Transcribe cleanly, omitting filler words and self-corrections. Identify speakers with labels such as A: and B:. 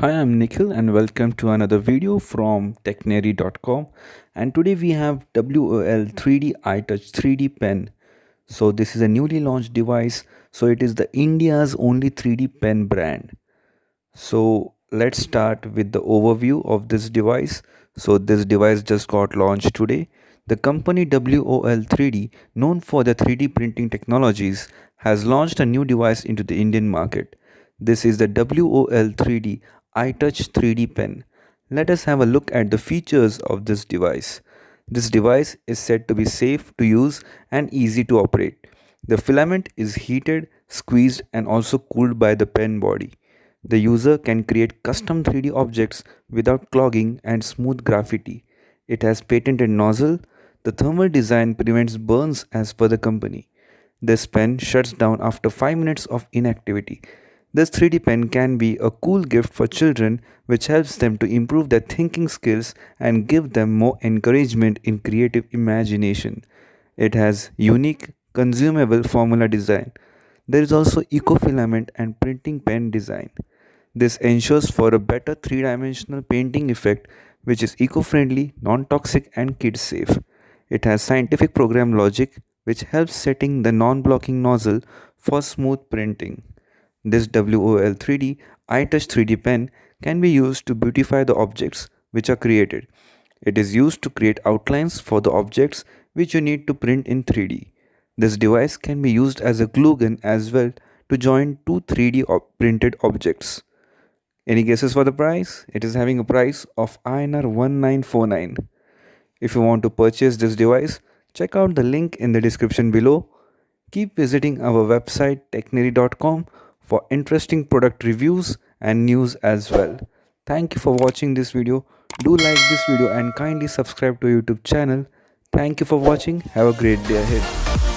A: Hi, I'm Nikhil and welcome to another video from Technary.com. And today we have WOL3D iTouch 3D pen. So this is a newly launched device. So it is the India's only 3D pen brand. So let's start with the overview of this device. So this device just got launched today. The company WOL3D, known for their 3D printing technologies, has launched a new device into the Indian market. This is the WOL3D iTouch 3D pen. Let us have a look at the features of this device. This device is said to be safe to use and easy to operate. The filament is heated, squeezed, and also cooled by the pen body. The user can create custom 3D objects without clogging and smooth graffiti. It has patented nozzle. The thermal design prevents burns as per the company. This pen shuts down after 5 minutes of inactivity. This 3D pen can be a cool gift for children which helps them to improve their thinking skills and give them more encouragement in creative imagination. It has unique consumable formula design. There is also eco-filament and printing pen design. This ensures for a better three-dimensional painting effect which is eco-friendly, non-toxic and kid-safe. It has scientific program logic which helps setting the non-blocking nozzle for smooth printing. This WOL3D iTouch 3D pen can be used to beautify the objects which are created. It is used to create outlines for the objects which you need to print in 3D. This device can be used as a glue gun as well to join two 3D printed objects. Any guesses for the price? It is having a price of INR 1949. If you want to purchase this device, check out the link in the description below. Keep visiting our website technary.com for interesting product reviews and news as well. Thank you for watching this video. Do like this video and kindly subscribe to our YouTube channel. Thank you for watching. Have a great day ahead.